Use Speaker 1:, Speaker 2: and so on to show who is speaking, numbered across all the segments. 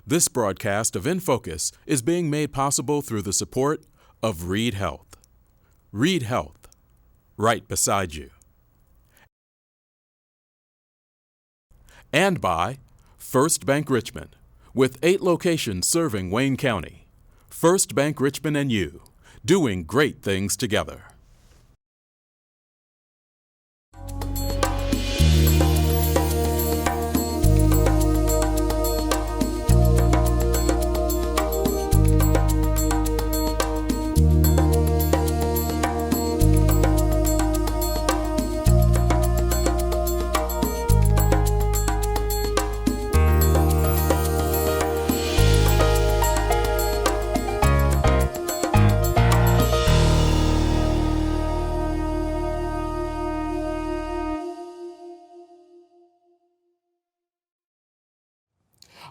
Speaker 1: This broadcast of In Focus is being made possible through the support of Reed Health. Reed Health, right beside you. And by First Bank Richmond, with 8 locations serving Wayne County. First Bank Richmond and you, doing great things together.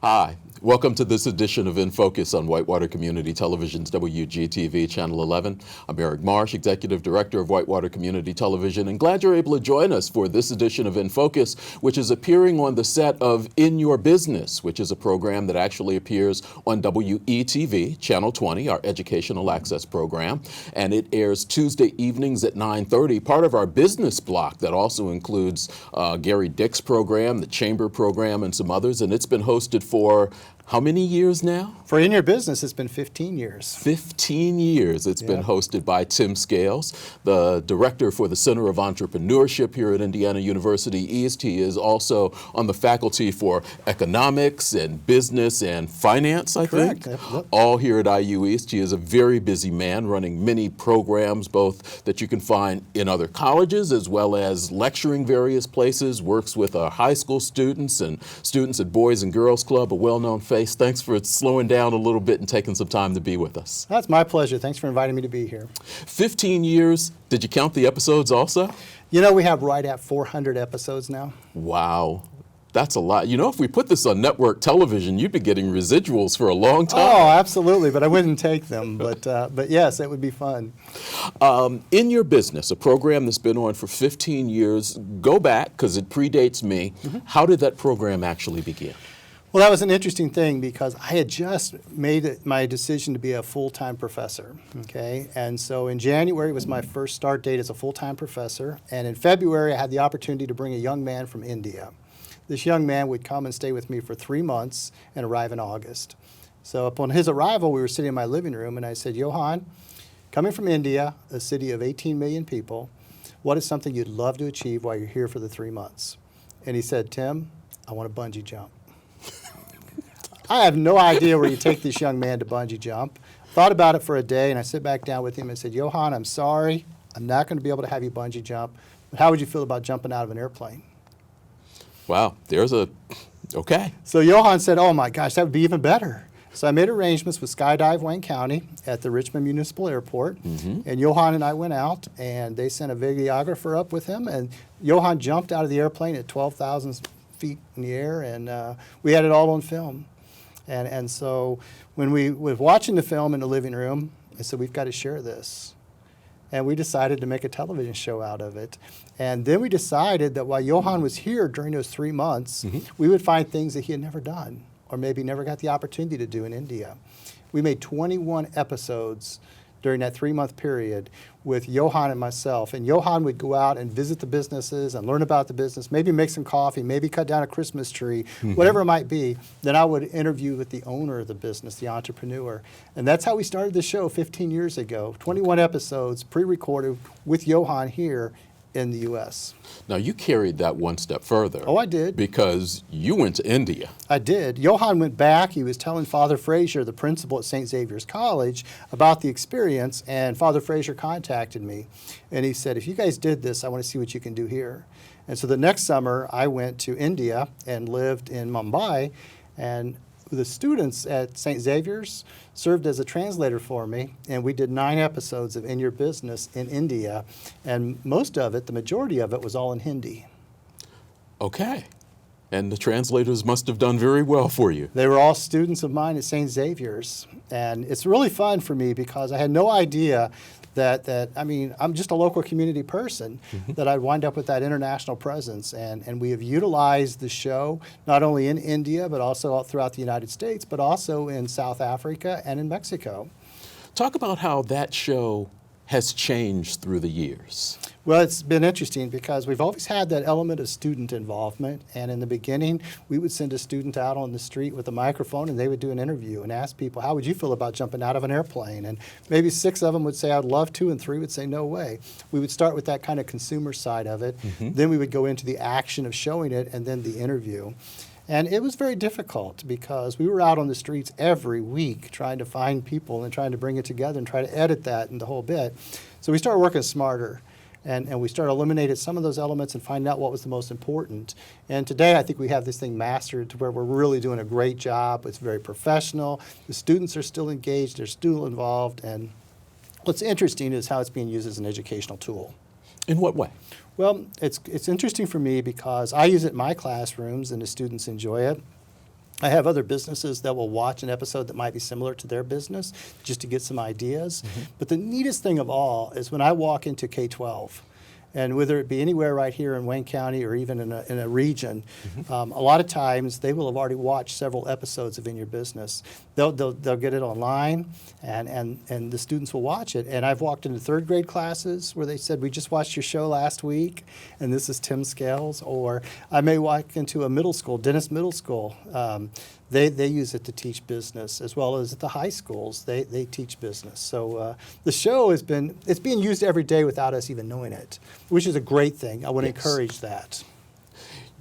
Speaker 1: Hi, welcome to this edition of In Focus on Whitewater Community Television's WCTV Channel 11. I'm Eric Marsh, Executive Director of Whitewater Community Television, and glad you're able to join us for this edition of In Focus, which is appearing on the set of In Your Business, which is a program that actually appears on WCTV Channel 20, our educational access program, and it airs Tuesday evenings at 9:30, part of our business block that also includes Gary Dick's program, the Chamber program, and some others, and it's been hosted for how many years now?
Speaker 2: For In Your Business, it's been 15 years.
Speaker 1: 15 years. It's been hosted by Tim Scales, the director for the Center of Entrepreneurship here at Indiana University East. He is also on the faculty for economics and business and finance, I think.
Speaker 2: Yep.
Speaker 1: All here at IU East. He is a very busy man running many programs, both that you can find in other colleges as well as lecturing various places, works with our high school students and students at Boys and Girls Club, a well-known face. Thanks for slowing down a little bit and taking some time to be with us.
Speaker 2: That's my pleasure. Thanks for inviting me to be here.
Speaker 1: 15 years. Did you count the episodes also?
Speaker 2: You know, we have right at 400 episodes now.
Speaker 1: Wow. That's a lot. You know, if we put this on network television, you'd be getting residuals for a long time.
Speaker 2: Oh, absolutely, but I wouldn't take them. But yes, it would be fun.
Speaker 1: In Your Business, a program that's been on for 15 years, go back, because it predates me. How did that program actually begin?
Speaker 2: Well, that was an interesting thing because I had just made my decision to be a full-time professor, okay? And so in January was my first start date as a full-time professor, and in February I had the opportunity to bring a young man from India. This young man would come and stay with me for 3 months and arrive in August. So upon his arrival, we were sitting in my living room, and I said, Johan, coming from India, a city of 18 million people, what is something you'd love to achieve while you're here for the 3 months? And he said, Tim, I want to bungee jump. I have no idea where you take this young man to bungee jump. Thought about it for a day, and I sit back down with him and said, Johan, I'm sorry. I'm not going to be able to have you bungee jump. But how would you feel about jumping out of an airplane?
Speaker 1: Wow, okay.
Speaker 2: So Johan said, oh my gosh, that would be even better. So I made arrangements with Skydive Wayne County at the Richmond Municipal Airport. And Johan and I went out, and they sent a videographer up with him, and Johan jumped out of the airplane at 12,000 feet in the air, and we had it all on film. And so when we were watching the film in the living room, I said, we've got to share this. And we decided to make a television show out of it. And then we decided that while Johan was here during those 3 months, we would find things that he had never done or maybe never got the opportunity to do in India. We made 21 episodes during that 3-month period with Johan and myself. And Johan would go out and visit the businesses and learn about the business, maybe make some coffee, maybe cut down a Christmas tree, whatever it might be. Then I would interview with the owner of the business, the entrepreneur. And that's how we started the show 15 years ago. 21 episodes pre-recorded with Johan here in the U.S.
Speaker 1: Now, you carried that one step further.
Speaker 2: Oh, I did.
Speaker 1: Because you went to India.
Speaker 2: I did. Johan went back. He was telling Father Fraser, the principal at St. Xavier's College, about the experience, and Father Fraser contacted me. And he said, if you guys did this, I want to see what you can do here. And so the next summer, I went to India and lived in Mumbai, and the students at St. Xavier's served as a translator for me, and we did 9 episodes of In Your Business in India, and most of it, the majority of it, was all in Hindi.
Speaker 1: Okay. And the translators must have done very well for you.
Speaker 2: They were all students of mine at St. Xavier's, and it's really fun for me because I had no idea that I mean, I'm just a local community person, that I'd wind up with that international presence. And we have utilized the show not only in India, but also all throughout the United States, but also in South Africa and in Mexico.
Speaker 1: Talk about how that show has changed through the years.
Speaker 2: Well, it's been interesting because we've always had that element of student involvement. And in the beginning, we would send a student out on the street with a microphone and they would do an interview and ask people, how would you feel about jumping out of an airplane? And maybe 6 of them would say, I'd love to, and 3 would say, no way. We would start with that kind of consumer side of it. Then we would go into the action of showing it and then the interview. And it was very difficult because we were out on the streets every week trying to find people and trying to bring it together and try to edit that and the whole bit. So we started working smarter. And we started eliminating some of those elements and finding out what was the most important. And today I think we have this thing mastered to where we're really doing a great job. It's very professional. The students are still engaged. They're still involved. And what's interesting is how it's being used as an educational tool.
Speaker 1: In what way?
Speaker 2: Well, it's interesting for me because I use it in my classrooms and the students enjoy it. I have other businesses that will watch an episode that might be similar to their business just to get some ideas. But the neatest thing of all is when I walk into K-12, and whether it be anywhere right here in Wayne County or even in a region, a lot of times they will have already watched several episodes of In Your Business. They'll get it online, and the students will watch it. And I've walked into 3rd grade classes where they said, we just watched your show last week, and this is Tim Scales. Or I may walk into a middle school, Dennis Middle School. They use it to teach business, as well as at the high schools, they teach business. So the show it's being used every day without us even knowing it, which is a great thing. I want to encourage that.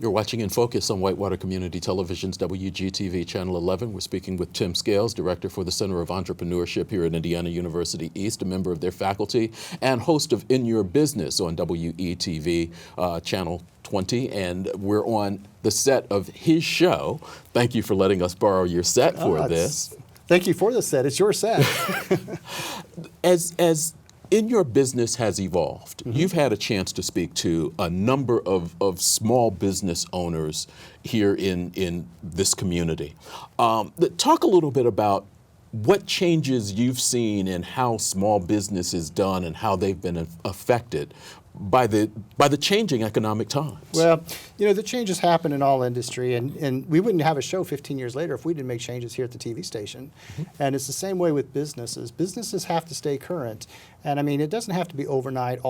Speaker 1: You're watching In Focus on Whitewater Community Television's WGTV Channel 11. We're speaking with Tim Scales, Director for the Center of Entrepreneurship here at Indiana University East, a member of their faculty, and host of In Your Business on WETV Channel 20. And we're on the set of his show. Thank you for letting us borrow your set for this.
Speaker 2: Thank you for the set. It's your set.
Speaker 1: As In Your Business has evolved, you've had a chance to speak to a number of small business owners here in this community. Talk a little bit about what changes you've seen in how small business is done and how they've been affected by the changing economic times.
Speaker 2: Well, you know, the changes happen in all industry, and we wouldn't have a show 15 years later if we didn't make changes here at the TV station. And it's the same way with businesses. Businesses have to stay current. And I mean, it doesn't have to be overnight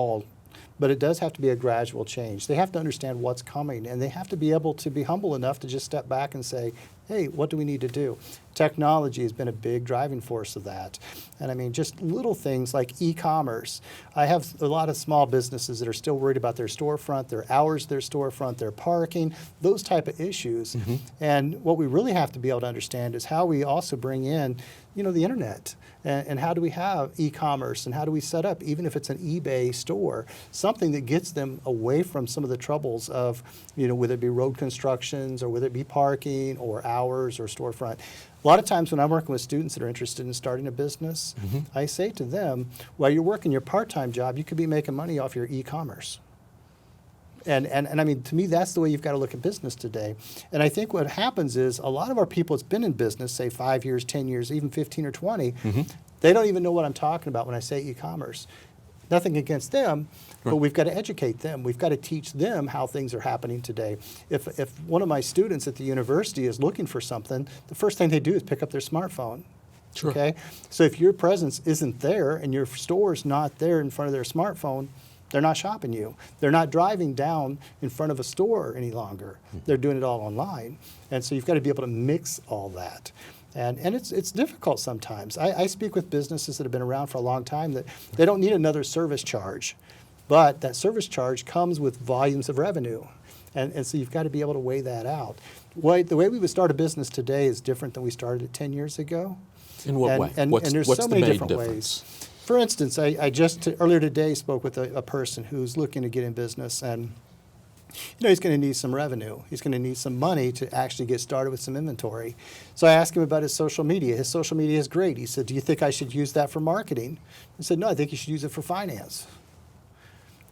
Speaker 2: but it does have to be a gradual change. They have to understand what's coming, and they have to be able to be humble enough to just step back and say, hey, what do we need to do? Technology has been a big driving force of that. And I mean, just little things like e-commerce. I have a lot of small businesses that are still worried about their storefront, their hours, their storefront, their parking, those type of issues. And what we really have to be able to understand is how we also bring in, you know, the internet. And how do we have e-commerce, and how do we set up, even if it's an eBay store, something that gets them away from some of the troubles of, you know, whether it be road constructions or whether it be parking or hours or storefront. A lot of times when I'm working with students that are interested in starting a business, I say to them, while you're working your part-time job, you could be making money off your e-commerce. And I mean, to me, that's the way you've got to look at business today. And I think what happens is a lot of our people that's been in business, say 5 years, 10 years, even 15 or 20, they don't even know what I'm talking about when I say e-commerce. Nothing against them, but we've got to educate them. We've got to teach them how things are happening today. If one of my students at the university is looking for something, the first thing they do is pick up their smartphone.
Speaker 1: Sure.
Speaker 2: Okay? So if your presence isn't there and your store's not there in front of their smartphone, they're not shopping you. They're not driving down in front of a store any longer. They're doing it all online. And so you've got to be able to mix all that. And it's difficult sometimes. I speak with businesses that have been around for a long time that they don't need another service charge, but that service charge comes with volumes of revenue. And so you've got to be able to weigh that out. The way we would start a business today is different than we started it 10 years ago.
Speaker 1: In what way?
Speaker 2: And there's so many different ways. For instance, I just earlier today spoke with a person who's looking to get in business, and you know, he's going to need some revenue. He's going to need some money to actually get started with some inventory. So I asked him about his social media. His social media is great. He said, do you think I should use that for marketing? I said, no, I think you should use it for finance.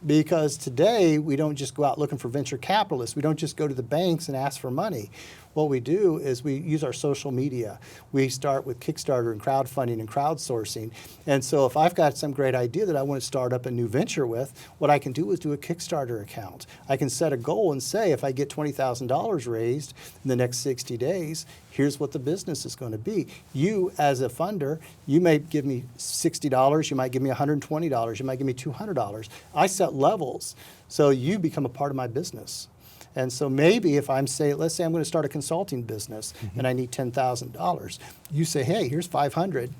Speaker 2: Because today, we don't just go out looking for venture capitalists. We don't just go to the banks and ask for money. what we do is we use our social media. We start with Kickstarter and crowdfunding and crowdsourcing. And so if I've got some great idea that I want to start up a new venture with, what I can do is do a Kickstarter account. I can set a goal and say, if I get $20,000 raised in the next 60 days, here's what the business is going to be. You, as a funder, you may give me $60, you might give me $120, you might give me $200. I set levels, so you become a part of my business. And so maybe if let's say I'm going to start a consulting business and I need $10,000, you say, hey, here's $500.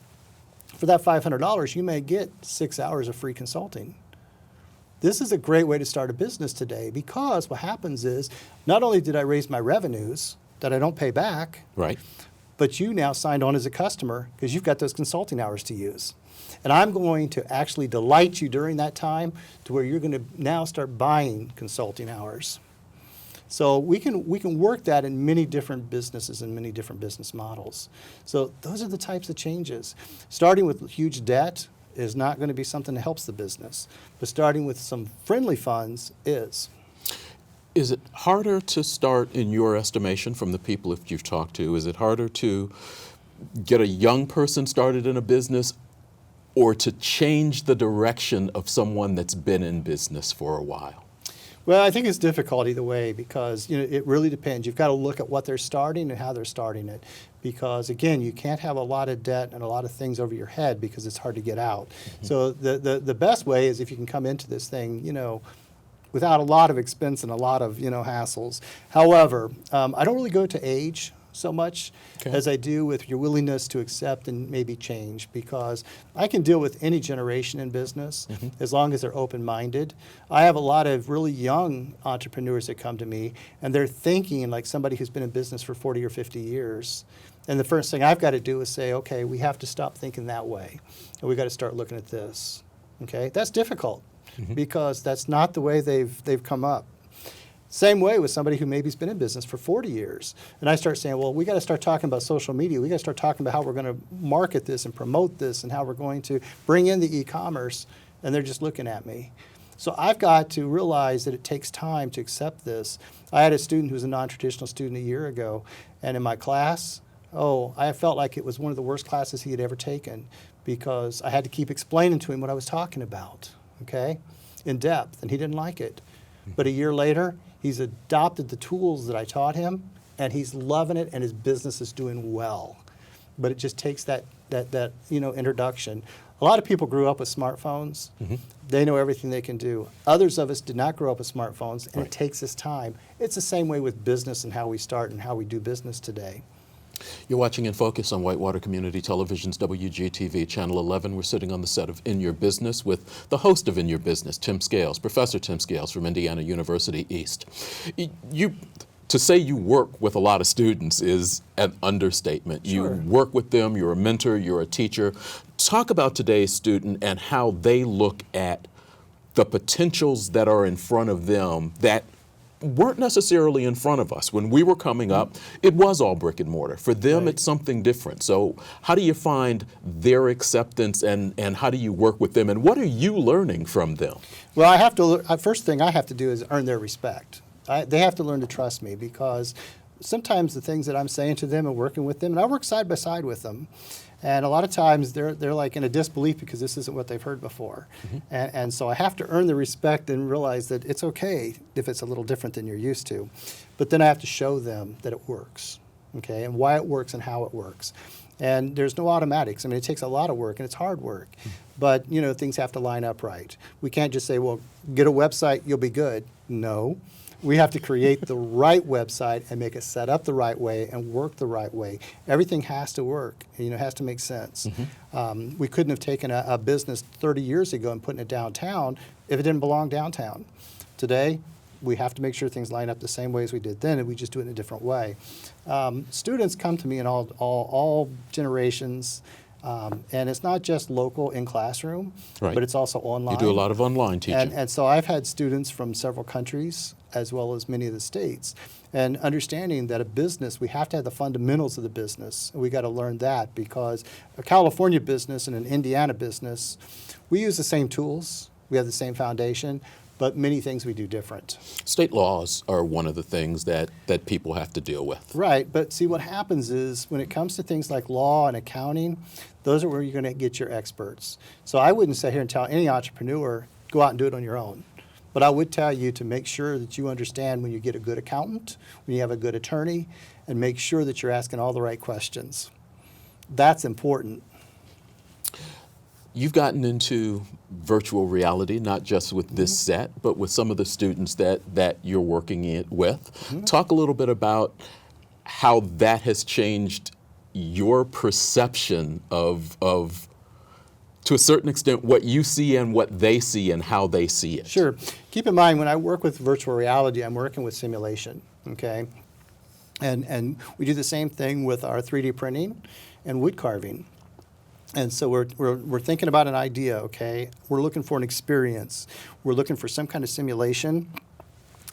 Speaker 2: For that $500, you may get 6 hours of free consulting. This is a great way to start a business today, because what happens is not only did I raise my revenues that I don't pay back,
Speaker 1: Right.
Speaker 2: but you now signed on as a customer because you've got those consulting hours to use. And I'm going to actually delight you during that time to where you're going to now start buying consulting hours. So we can work that in many different businesses and many different business models. So those are the types of changes. Starting with huge debt is not going to be something that helps the business, but starting with some friendly funds is.
Speaker 1: Is it harder to start, in your estimation, from the people that you've talked to, is it harder to get a young person started in a business, or to change the direction of someone that's been in business for a while?
Speaker 2: Well, I think it's difficult either way, because it really depends. You've got to look at what they're starting and how they're starting it. Because again, you can't have a lot of debt and a lot of things over your head because it's hard to get out. So the best way is if you can come into this thing, without a lot of expense and a lot of hassles. However, I don't really go to age so much as I do with your willingness to accept and maybe change, because I can deal with any generation in business as long as they're open-minded. I have a lot of really young entrepreneurs that come to me, and they're thinking like somebody who's been in business for 40 or 50 years. And the first thing I've got to do is say, okay, we have to stop thinking that way, and we've got to start looking at this. Okay, that's difficult because that's not the way they've come up. Same way with somebody who maybe's been in business for 40 years. And I start saying, well, we got to start talking about social media. We got to start talking about how we're going to market this and promote this and how we're going to bring in the e-commerce. And they're just looking at me. So I've got to realize that it takes time to accept this. I had a student who was a non-traditional student a year ago. And in my class, I felt like it was one of the worst classes he had ever taken, because I had to keep explaining to him what I was talking about, okay, in depth. And he didn't like it. But a year later, he's adopted the tools that I taught him, and he's loving it, and his business is doing well. But it just takes that introduction. A lot of people grew up with smartphones. They know everything they can do. Others of us did not grow up with smartphones, and it takes us time. It's the same way with business and how we start and how we do business today.
Speaker 1: You're watching In Focus on Whitewater Community Television's WGTV Channel 11. We're sitting on the set of In Your Business with the host of In Your Business, Tim Scales, Professor Tim Scales from Indiana University East. To say you work with a lot of students is an understatement.
Speaker 2: Sure.
Speaker 1: You work with them, you're a mentor, you're a teacher. Talk about today's student and how they look at the potentials that are in front of them that weren't necessarily in front of us. When we were coming up, it was all brick and mortar. For them, it's something different. So how do you find their acceptance, and how do you work with them, and what are you learning from them?
Speaker 2: Well, first thing I have to do is earn their respect. They have to learn to trust me, because sometimes the things that I'm saying to them and working with them, and I work side by side with them, and a lot of times they're like in a disbelief because this isn't what they've heard before. And so I have to earn the respect and realize that it's okay if it's a little different than you're used to. But then I have to show them that it works, okay, and why it works and how it works. And there's no automatics. I mean, it takes a lot of work, and it's hard work. But, things have to line up right. We can't just say, well, get a website, you'll be good. No. We have to create the right website and make it set up the right way and work the right way. Everything has to work. It has to make sense. We couldn't have taken a business 30 years ago and putting it downtown if it didn't belong downtown. Today, we have to make sure things line up the same way as we did then, and we just do it in a different way. Students come to me in all generations. And it's not just local in classroom, but it's also online.
Speaker 1: You do a lot of online teaching.
Speaker 2: And so I've had students from several countries as well as many of the states. And understanding that a business, we have to have the fundamentals of the business. And we got to learn that, because a California business and an Indiana business, we use the same tools. We have the same foundation, but many things we do different.
Speaker 1: State laws are one of the things that people have to deal with.
Speaker 2: Right, but see what happens is when it comes to things like law and accounting, those are where you're going to get your experts. So I wouldn't sit here and tell any entrepreneur, go out and do it on your own. But I would tell you to make sure that you understand when you get a good accountant, when you have a good attorney, and make sure that you're asking all the right questions. That's important.
Speaker 1: You've gotten into virtual reality, not just with this set, but with some of the students that you're working with. Talk a little bit about how that has changed your perception of, to a certain extent, what you see and what they see and how they see it.
Speaker 2: Sure. Keep in mind, when I work with virtual reality, I'm working with simulation, okay? And we do the same thing with our 3D printing and wood carving. And so we're thinking about an idea, okay? We're looking for an experience. We're looking for some kind of simulation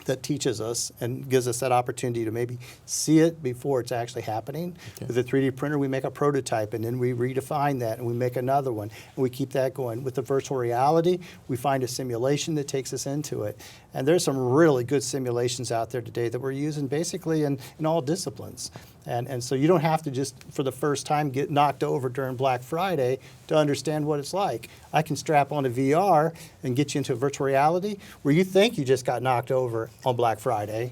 Speaker 2: that teaches us and gives us that opportunity to maybe see it before it's actually happening.
Speaker 1: Okay.
Speaker 2: With a 3D printer, we make a prototype, and then we redefine that, and we make another one, and we keep that going. With the virtual reality, we find a simulation that takes us into it. And there's some really good simulations out there today that we're using basically in all disciplines. And so you don't have to just, for the first time, get knocked over during Black Friday to understand what it's like. I can strap on a VR and get you into virtual reality where you think you just got knocked over on Black Friday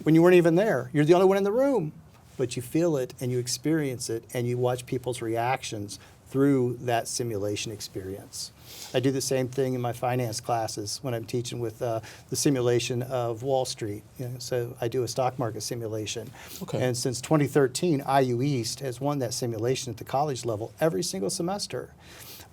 Speaker 2: when you weren't even there. You're the only one in the room. But you feel it and you experience it and you watch people's reactions through that simulation experience. I do the same thing in my finance classes when I'm teaching with the simulation of Wall Street. So I do a stock market simulation.
Speaker 1: Okay.
Speaker 2: And since 2013, IU East has won that simulation at the college level every single semester.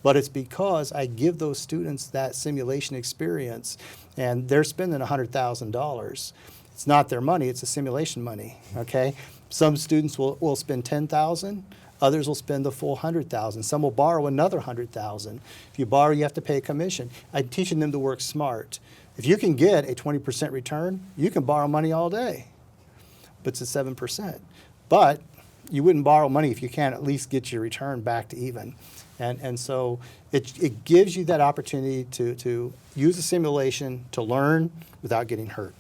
Speaker 2: But it's because I give those students that simulation experience, and they're spending $100,000. It's not their money, it's a simulation money, okay? Some students will spend $10,000. Others will spend the full $100,000. Some will borrow another $100,000. If you borrow, you have to pay a commission. I'm teaching them to work smart. If you can get a 20% return, you can borrow money all day, but it's at 7%. But you wouldn't borrow money if you can't at least get your return back to even. And so it gives you that opportunity to use a simulation to learn without getting hurt.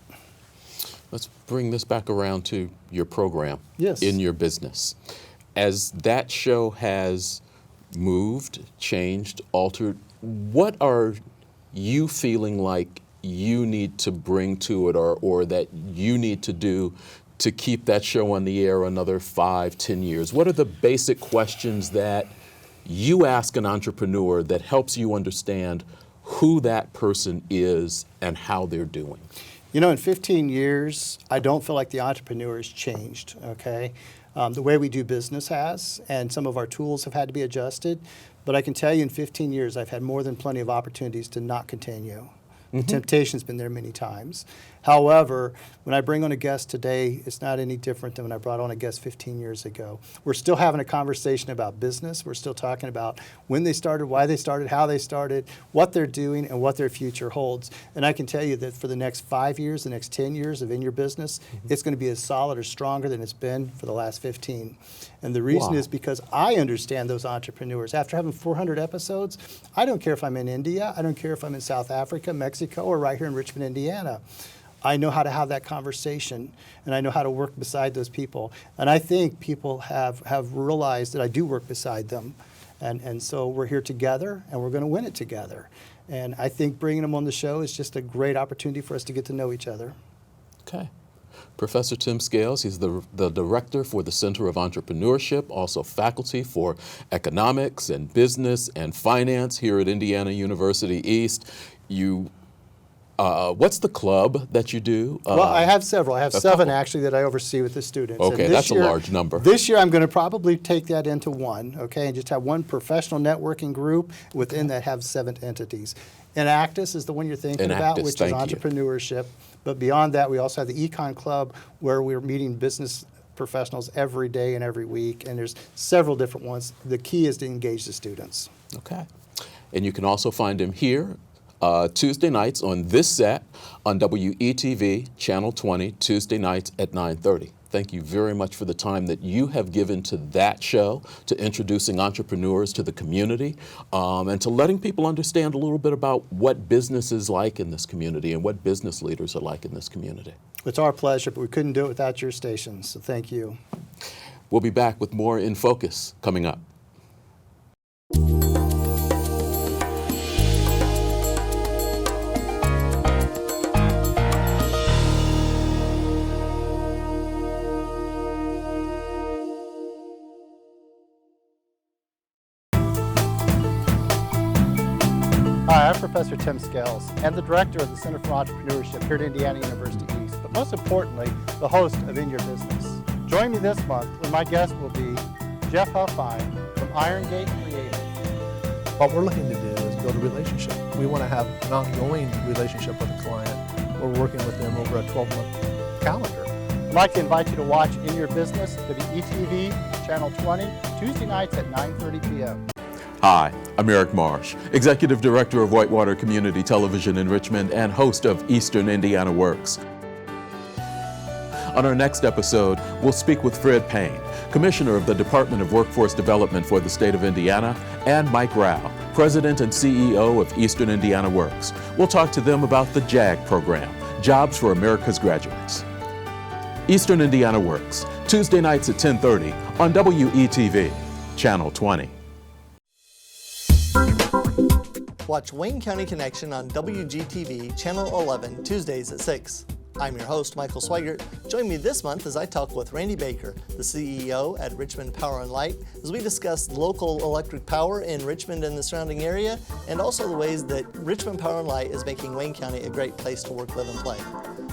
Speaker 1: Let's bring this back around to your program.
Speaker 2: Yes.
Speaker 1: In your business. As that show has moved, changed, altered, what are you feeling like you need to bring to it or that you need to do to keep that show on the air another 5, 10 years? What are the basic questions that you ask an entrepreneur that helps you understand who that person is and how they're doing?
Speaker 2: You know, in 15 years, I don't feel like the entrepreneur has changed, okay? The way we do business has, and some of our tools have had to be adjusted. But I can tell you in 15 years, I've had more than plenty of opportunities to not continue. The temptation's been there many times. However, when I bring on a guest today, it's not any different than when I brought on a guest 15 years ago. We're still having a conversation about business. We're still talking about when they started, why they started, how they started, what they're doing, and what their future holds. And I can tell you that for the next 5 years, the next 10 years of In Your Business, it's going to be as solid or stronger than it's been for the last 15. And the reason is because I understand those entrepreneurs. After having 400 episodes, I don't care if I'm in India, I don't care if I'm in South Africa, Mexico, or right here in Richmond, Indiana. I know how to have that conversation, and I know how to work beside those people. And I think people have realized that I do work beside them. And so we're here together, and we're going to win it together. And I think bringing them on the show is just a great opportunity for us to get to know each other.
Speaker 1: Okay. Professor Tim Scales, he's the director for the Center of Entrepreneurship, also faculty for economics and business and finance here at Indiana University East. What's the club that you do?
Speaker 2: Well, I have several. I have 7
Speaker 1: couple.
Speaker 2: actually that I oversee with the students.
Speaker 1: Okay, that's a large number.
Speaker 2: This year I'm going to probably take that into 1, okay, and just have one professional networking group within that have 7 entities. Enactus is the one you're thinking about, which is entrepreneurship. But beyond that, we also have the Econ Club, where we're meeting business professionals every day and every week, and there's several different ones. The key is to engage the students.
Speaker 1: Okay. And you can also find him here Tuesday nights on this set on WETV, Channel 20, Tuesday nights at 9:30. thank you very much for the time that you have given to that show, to introducing entrepreneurs to the community, and to letting people understand a little bit about what business is like in this community and what business leaders are like in this community.
Speaker 2: It's our pleasure, but we couldn't do it without your station, so thank you.
Speaker 1: We'll be back with more In Focus coming up.
Speaker 2: Hi, I'm Professor Tim Scales and the Director of the Center for Entrepreneurship here at Indiana University East, but most importantly, the host of In Your Business. Join me this month when my guest will be Jeff Huffine from Iron Gate Creative.
Speaker 3: What we're looking to do is build a relationship. We want to have an ongoing relationship with a client. We're working with them over a 12-month calendar.
Speaker 2: I'd like to invite you to watch In Your Business, WCTV, Channel 20, Tuesday nights at 9:30 p.m.
Speaker 1: Hi, I'm Eric Marsh, Executive Director of Whitewater Community Television in Richmond and host of Eastern Indiana Works. On our next episode, we'll speak with Fred Payne, Commissioner of the Department of Workforce Development for the state of Indiana, and Mike Rao, President and CEO of Eastern Indiana Works. We'll talk to them about the JAG program, Jobs for America's Graduates. Eastern Indiana Works, Tuesday nights at 10:30 on WETV, Channel 20.
Speaker 4: Watch Wayne County Connection on WGTV Channel 11 Tuesdays at 6. I'm your host, Michael Swigert. Join me this month as I talk with Randy Baker, the CEO at Richmond Power and Light, as we discuss local electric power in Richmond and the surrounding area, and also the ways that Richmond Power and Light is making Wayne County a great place to work, live, and play.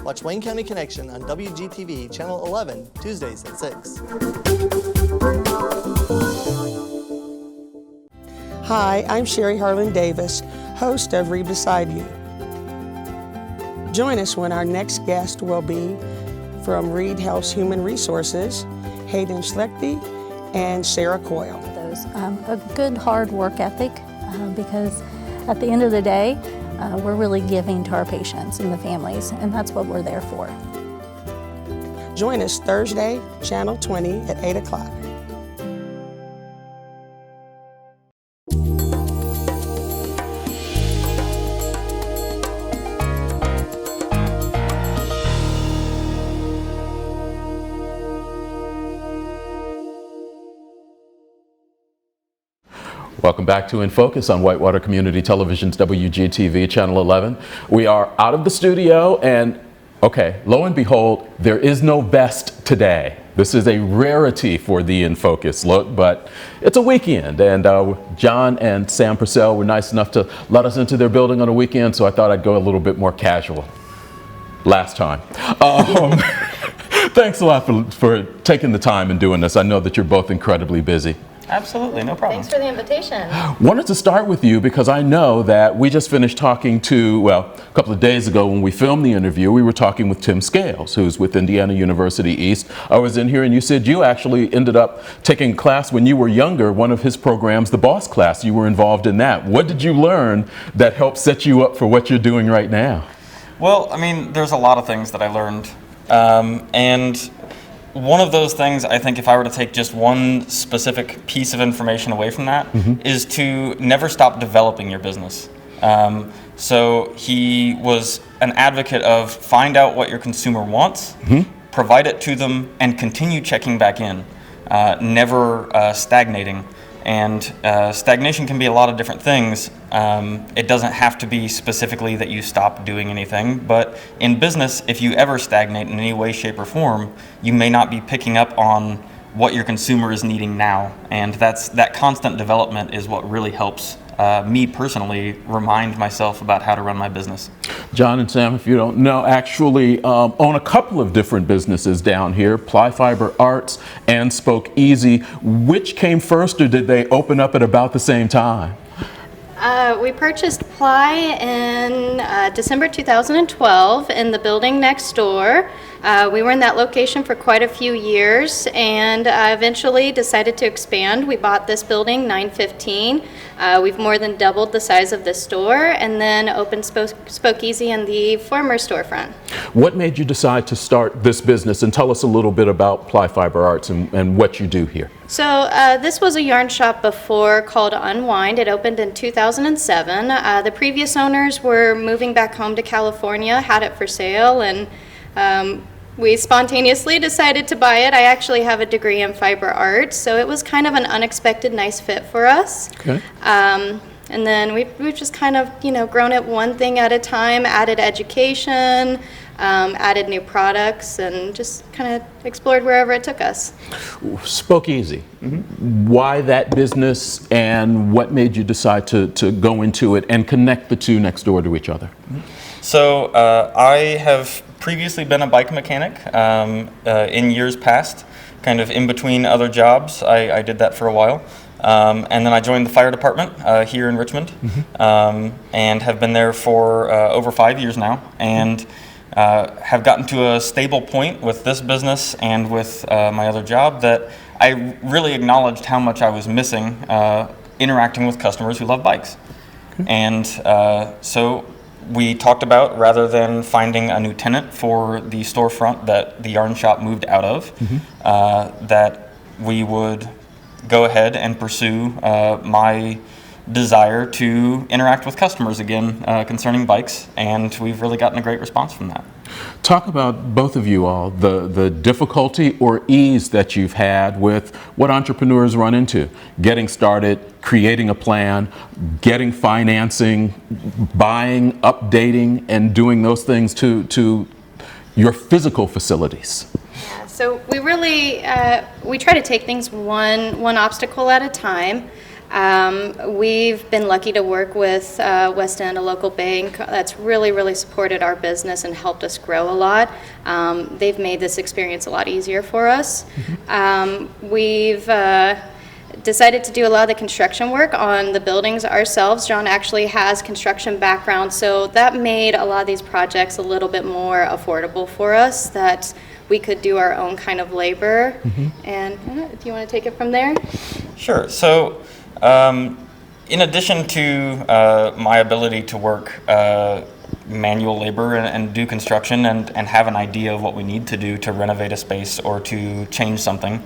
Speaker 4: Watch Wayne County Connection on WGTV Channel 11 Tuesdays at 6.
Speaker 5: Hi, I'm Sherry Harlan Davis, host of Read Beside You. Join us when our next guest will be from Reed Health's Human Resources, Hayden Schlechte and Sarah Coyle.
Speaker 6: A good hard work ethic because at the end of the day, we're really giving to our patients and the families, and that's what we're there for.
Speaker 5: Join us Thursday, Channel 20 at 8 o'clock.
Speaker 1: Welcome back to In Focus on Whitewater Community Television's WGTV Channel 11. We are out of the studio and, okay, lo and behold, there is no vest today. This is a rarity for the In Focus look, but it's a weekend, and John and Sam Purcell were nice enough to let us into their building on a weekend, so I thought I'd go a little bit more casual last time. Thanks a lot for taking the time and doing this. I know that you're both incredibly busy.
Speaker 7: Absolutely, no problem.
Speaker 8: Thanks for the invitation.
Speaker 1: Wanted to start with you because I know that we just finished talking to, well, a couple of days ago when we filmed the interview, we were talking with Tim Scales, who's with Indiana University East. I was in here and you said you actually ended up taking a class when you were younger, one of his programs, the Boss Class. You were involved in that. What did you learn that helped set you up for what you're doing right now?
Speaker 7: Well, I mean, there's a lot of things that I learned. And one of those things, I think if I were to take just one specific piece of information away from that, is to never stop developing your business. So he was an advocate of find out what your consumer wants, provide it to them, and continue checking back in, never stagnating. And stagnation can be a lot of different things. It doesn't have to be specifically that you stop doing anything, but in business, if you ever stagnate in any way, shape, or form, you may not be picking up on what your consumer is needing now. And that constant development is what really helps me personally remind myself about how to run my business.
Speaker 1: John and Sam, if you don't know, actually own a couple of different businesses down here, Ply Fiber Arts and Spoke Easy. Which came first, or did they open up at about the same time?
Speaker 8: We purchased Ply in December 2012 in the building next door We were in that location for quite a few years and eventually decided to expand. We bought this building, 915. We've more than doubled the size of the store and then opened Spokeasy in the former storefront.
Speaker 1: What made you decide to start this business, and tell us a little bit about Ply Fiber Arts and what you do here?
Speaker 8: So this was a yarn shop before called Unwind. It opened in 2007. The previous owners were moving back home to California, had it for sale, and we spontaneously decided to buy it. I actually have a degree in fiber arts, so it was kind of an unexpected nice fit for us.
Speaker 1: Okay.
Speaker 8: And then we've just kind of, grown it one thing at a time, added education, added new products, and just kind of explored wherever it took us.
Speaker 1: Spokeasy. Why that business, and what made you decide to go into it and connect the two next door to each other?
Speaker 7: So I have previously been a bike mechanic in years past, kind of in between other jobs. I did that for a while. And then I joined the fire department here in Richmond, and have been there for over 5 years now, and have gotten to a stable point with this business and with my other job that I really acknowledged how much I was missing interacting with customers who love bikes. Okay. And so we talked about, rather than finding a new tenant for the storefront that the yarn shop moved out of, that we would go ahead and pursue my desire to interact with customers again concerning bikes, and we've really gotten a great response from that.
Speaker 1: Talk about, both of you all, the difficulty or ease that you've had with what entrepreneurs run into: getting started, creating a plan, getting financing, buying, updating, and doing those things to your physical facilities.
Speaker 8: So we really, we try to take things one obstacle at a time. We've been lucky to work with West End, a local bank that's really supported our business and helped us grow a lot. They've made this experience a lot easier for us. We've decided to do a lot of the construction work on the buildings ourselves. John actually has construction background, so that made a lot of these projects a little bit more affordable for us, that we could do our own kind of labor. And do you want to take it from there?
Speaker 7: Sure. So in addition to my ability to work manual labor and do construction and have an idea of what we need to do to renovate a space or to change something,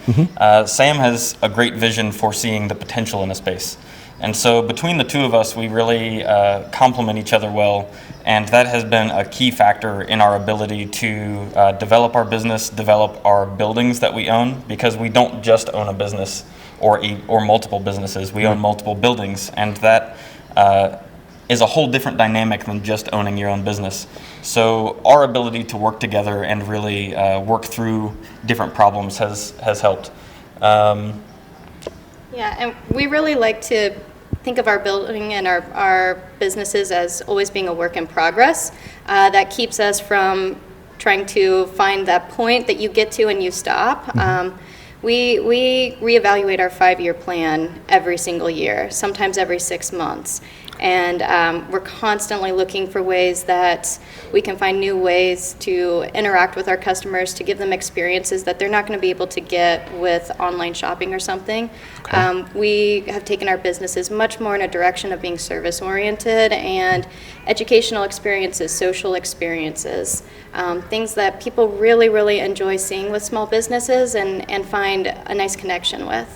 Speaker 7: Sam has a great vision for seeing the potential in a space. And so between the two of us, we really complement each other well, and that has been a key factor in our ability to develop our business, develop our buildings that we own, because we don't just own a business or multiple businesses. We own multiple buildings, and that is a whole different dynamic than just owning your own business. So our ability to work together and really work through different problems has helped.
Speaker 8: Yeah, and we really like to think of our building and our businesses as always being a work in progress. That keeps us from trying to find that point that you get to and you stop. We reevaluate our 5-year plan every single year, sometimes every 6 months. And we're constantly looking for ways that we can find new ways to interact with our customers, to give them experiences that they're not going to be able to get with online shopping or something. Okay. We have taken our businesses much more in a direction of being service oriented and educational experiences, social experiences, things that people really enjoy seeing with small businesses and find a nice connection with.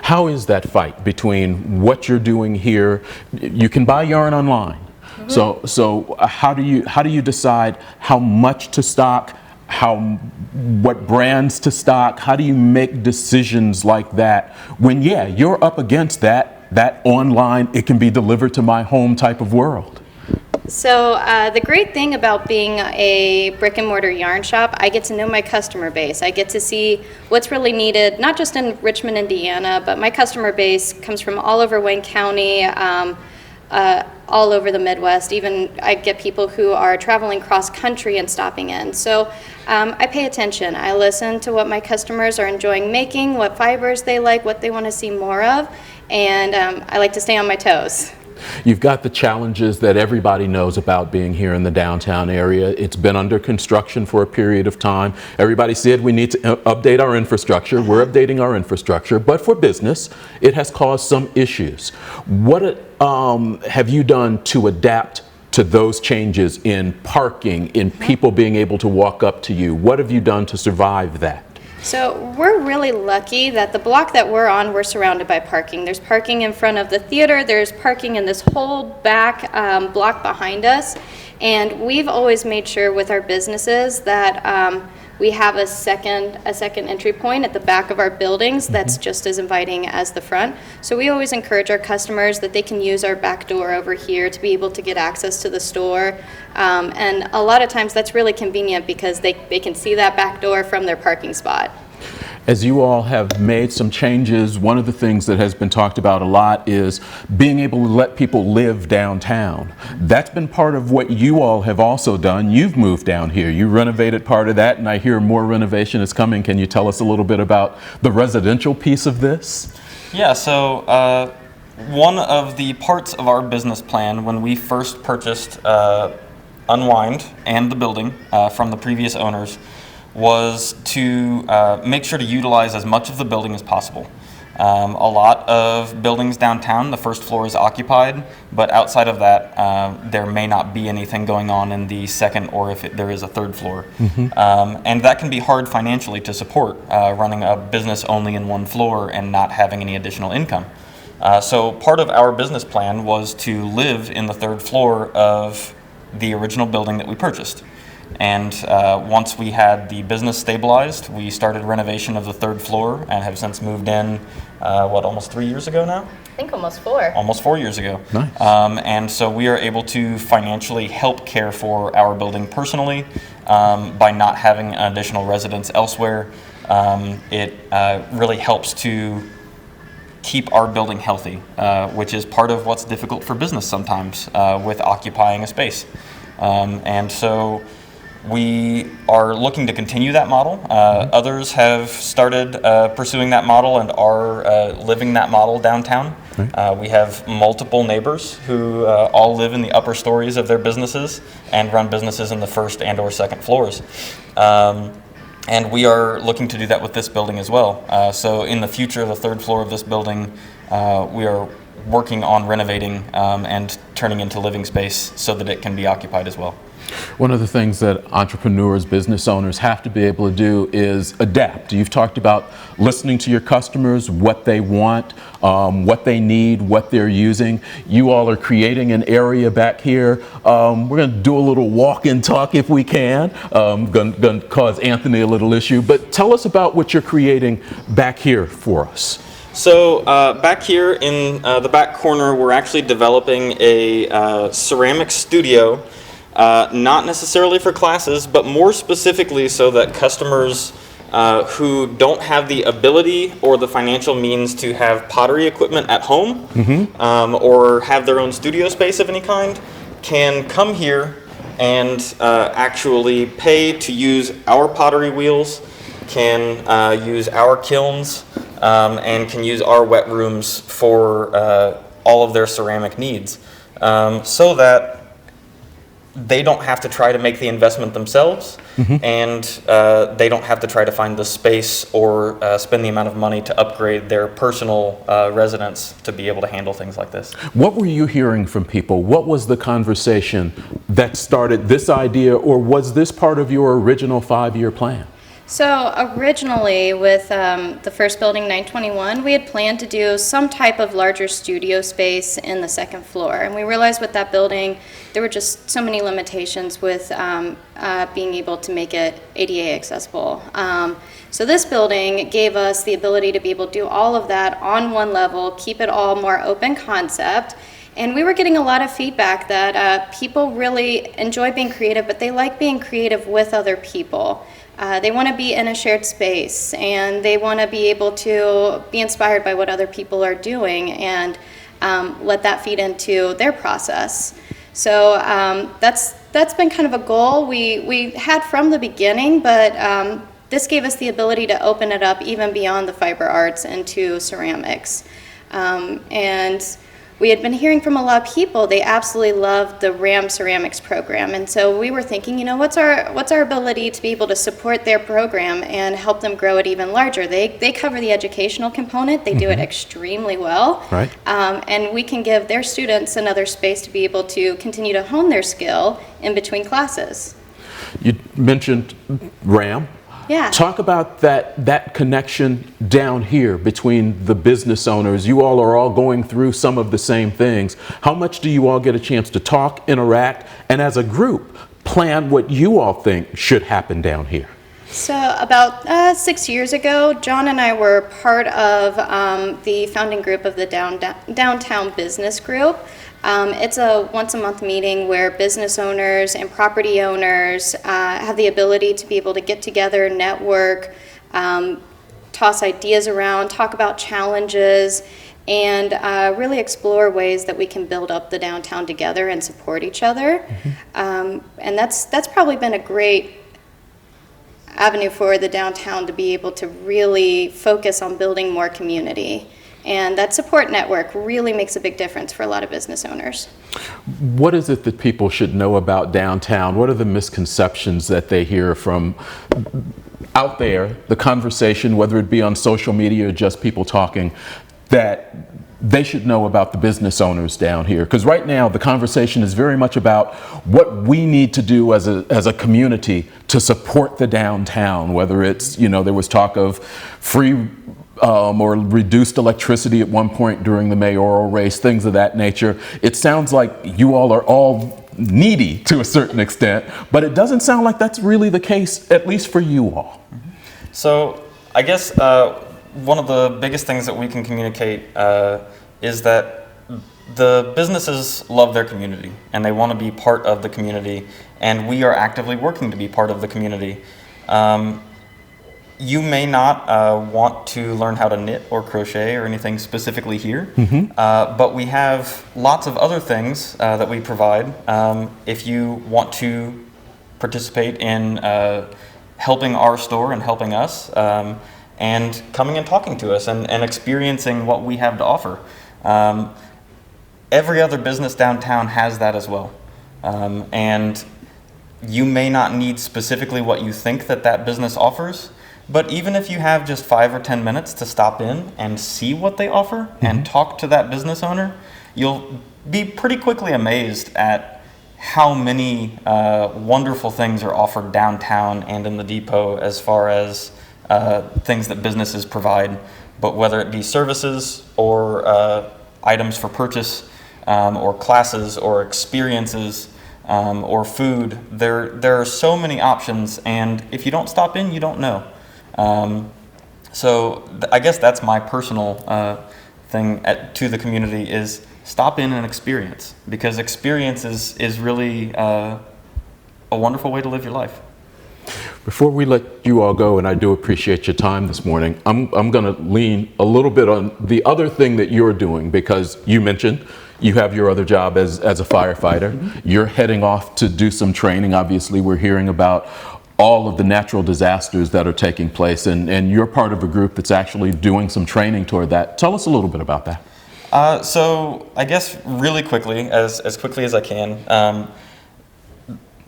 Speaker 1: How is that fight between what you're doing here? You can buy yarn online. So how do you decide how much to stock, what brands to stock? How do you make decisions like that when you're up against that online, it can be delivered to my home type of world?
Speaker 8: So the great thing about being a brick and mortar yarn shop, I get to know my customer base. I get to see what's really needed, not just in Richmond, Indiana, but my customer base comes from all over Wayne County, all over the Midwest. Even I get people who are traveling cross country and stopping in. So I pay attention. I listen to what my customers are enjoying making, what fibers they like, what they want to see more of, and I like to stay on my toes.
Speaker 1: You've got the challenges that everybody knows about being here in the downtown area. It's been under construction for a period of time. Everybody said we need to update our infrastructure. We're updating our infrastructure, but for business, it has caused some issues. What have you done to adapt to those changes in parking, in people being able to walk up to you? What have you done to survive that?
Speaker 8: So we're really lucky that the block that we're on, we're surrounded by parking. There's parking in front of the theater, there's parking in this whole back block behind us, and we've always made sure with our businesses that we have a second entry point at the back of our buildings that's just as inviting as the front. So we always encourage our customers that they can use our back door over here to be able to get access to the store. And a lot of times that's really convenient because they can see that back door from their parking spot.
Speaker 1: As you all have made some changes, one of the things that has been talked about a lot is being able to let people live downtown. That's been part of what you all have also done. You've moved down here. You renovated part of that, and I hear more renovation is coming. Can you tell us a little bit about the residential piece of this?
Speaker 7: Yeah, so one of the parts of our business plan when we first purchased Unwind and the building from the previous owners was to make sure to utilize as much of the building as possible. A lot of buildings downtown, the first floor is occupied, but outside of that, there may not be anything going on in the second or if there is a third floor. And that can be hard financially to support, running a business only in one floor and not having any additional income. So part of our business plan was to live in the third floor of the original building that we purchased. And once we had the business stabilized, we started renovation of the third floor and have since moved in, almost 3 years ago now?
Speaker 8: I think almost 4.
Speaker 7: Almost 4 years ago.
Speaker 1: Nice.
Speaker 7: And so we are able to financially help care for our building personally by not having additional residents elsewhere. It really helps to keep our building healthy, which is part of what's difficult for business sometimes with occupying a space. And so we are looking to continue that model. Others have started pursuing that model and are living that model downtown. We have multiple neighbors who all live in the upper stories of their businesses and run businesses in the first and or second floors. And we are looking to do that with this building as well. So in the future, the third floor of this building, we are working on renovating and turning into living space so that it can be occupied as well.
Speaker 1: One of the things that entrepreneurs, business owners have to be able to do is adapt. You've talked about listening to your customers, what they want, what they need, what they're using. You all are creating an area back here. We're going to do a little walk and talk if we can. Going to cause Anthony a little issue, but tell us about what you're creating back here for us.
Speaker 7: So back here in the back corner, we're actually developing a ceramic studio. Not necessarily for classes, but more specifically so that customers who don't have the ability or the financial means to have pottery equipment at home or have their own studio space of any kind can come here and actually pay to use our pottery wheels, can use our kilns, and can use our wet rooms for all of their ceramic needs, so that they don't have to try to make the investment themselves, and they don't have to try to find the space or spend the amount of money to upgrade their personal residence to be able to handle things like this.
Speaker 1: What were you hearing from people? What was the conversation that started this idea, or was this part of your original 5-year plan?
Speaker 8: So originally with the first building, 921, we had planned to do some type of larger studio space in the second floor. And we realized with that building, there were just so many limitations with being able to make it ADA accessible. So this building gave us the ability to be able to do all of that on one level, keep it all more open concept. And we were getting a lot of feedback that people really enjoy being creative, but they like being creative with other people. They want to be in a shared space, and they want to be able to be inspired by what other people are doing and let that feed into their process. So that's been kind of a goal we had from the beginning, but this gave us the ability to open it up even beyond the fiber arts into ceramics. And we had been hearing from a lot of people, they absolutely loved the RAM ceramics program. And so we were thinking, what's our ability to be able to support their program and help them grow it even larger? They cover the educational component. They do it extremely well.
Speaker 1: Right.
Speaker 8: And we can give their students another space to be able to continue to hone their skill in between classes.
Speaker 1: You mentioned RAM.
Speaker 8: Yeah.
Speaker 1: Talk about that connection down here between the business owners. You all are all going through some of the same things. How much do you all get a chance to talk, interact, and as a group, plan what you all think should happen down here?
Speaker 8: So about 6 years ago, John and I were part of the founding group of the Downtown Business Group. It's a once-a-month meeting where business owners and property owners have the ability to be able to get together, network, toss ideas around, talk about challenges, and really explore ways that we can build up the downtown together and support each other. And that's probably been a great avenue for the downtown to be able to really focus on building more community. And that support network really makes a big difference for a lot of business owners.
Speaker 1: What is it that people should know about downtown? What are the misconceptions that they hear from out there, the conversation, whether it be on social media or just people talking, that they should know about the business owners down here? Because right now the conversation is very much about what we need to do as a community to support the downtown, whether it's, there was talk of free or reduced electricity at one point during the mayoral race, things of that nature. It sounds like you all are all needy to a certain extent, but it doesn't sound like that's really the case, at least for you all.
Speaker 7: So I guess one of the biggest things that we can communicate is that the businesses love their community and they want to be part of the community, and we are actively working to be part of the community. You may not want to learn how to knit or crochet or anything specifically here, but we have lots of other things that we provide. If you want to participate in helping our store and helping us, and coming and talking to us and experiencing what we have to offer. Every other business downtown has that as well. And you may not need specifically what you think that business offers, but even if you have just 5 or 10 minutes to stop in and see what they offer and talk to that business owner, you'll be pretty quickly amazed at how many wonderful things are offered downtown and in the depot as far as things that businesses provide, but whether it be services or items for purchase, or classes or experiences, or food, there are so many options, and if you don't stop in, you don't know. So I guess that's my personal thing to the community is stop in and experience, because experience is really a wonderful way to live your life.
Speaker 1: Before we let you all go, and I do appreciate your time this morning, I'm going to lean a little bit on the other thing that you're doing, because you mentioned you have your other job as a firefighter. You're heading off to do some training. Obviously, we're hearing about all of the natural disasters that are taking place, and you're part of a group that's actually doing some training toward that. Tell us a little bit about that.
Speaker 7: So I guess really quickly, as quickly as I can,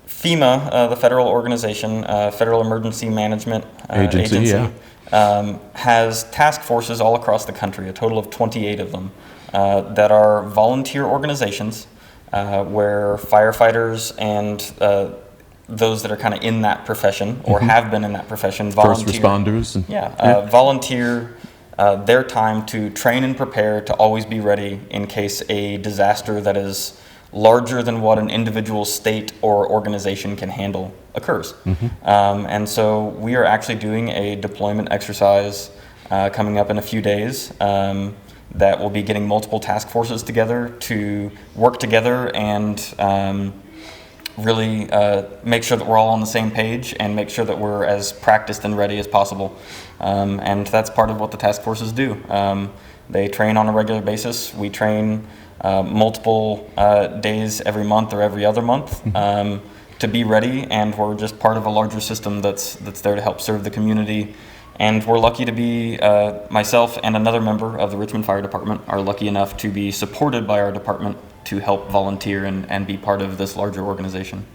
Speaker 7: FEMA, the federal organization, Federal Emergency Management Agency, has task forces all across the country, a total of 28 of them, that are volunteer organizations where firefighters and those that are kind of in that profession or have been in that profession volunteer.
Speaker 1: First responders.
Speaker 7: Volunteer their time to train and prepare to always be ready in case a disaster that is larger than what an individual state or organization can handle occurs. And so we are actually doing a deployment exercise coming up in a few days that will be getting multiple task forces together to work together and really make sure that we're all on the same page and make sure that we're as practiced and ready as possible. And that's part of what the task forces do. They train on a regular basis. We train multiple days every month or every other month to be ready, and we're just part of a larger system that's there to help serve the community And we're lucky to be, myself and another member of the Richmond Fire Department are lucky enough to be supported by our department to help volunteer and be part of this larger organization.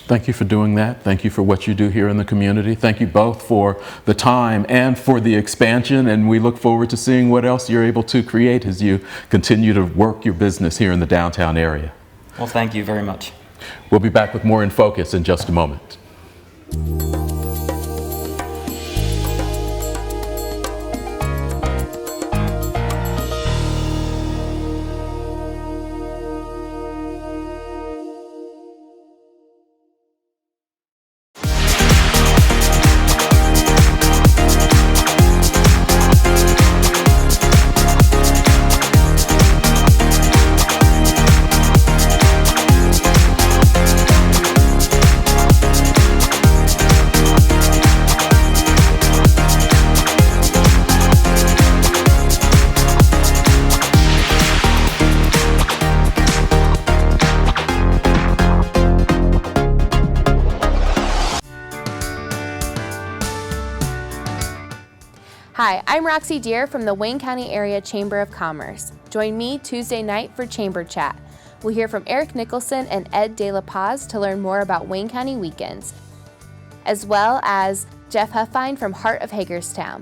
Speaker 1: Thank you for doing that. Thank you for what you do here in the community. Thank you both for the time and for the expansion, and we look forward to seeing what else you're able to create as you continue to work your business here in the downtown area.
Speaker 7: Well, thank you very much.
Speaker 1: We'll be back with more In Focus in just a moment.
Speaker 9: Hi, I'm Roxy Deer from the Wayne County Area Chamber of Commerce. Join me Tuesday night for Chamber Chat. We'll hear from Eric Nicholson and Ed De La Paz to learn more about Wayne County weekends, as well as Jeff Huffine from Heart of Hagerstown.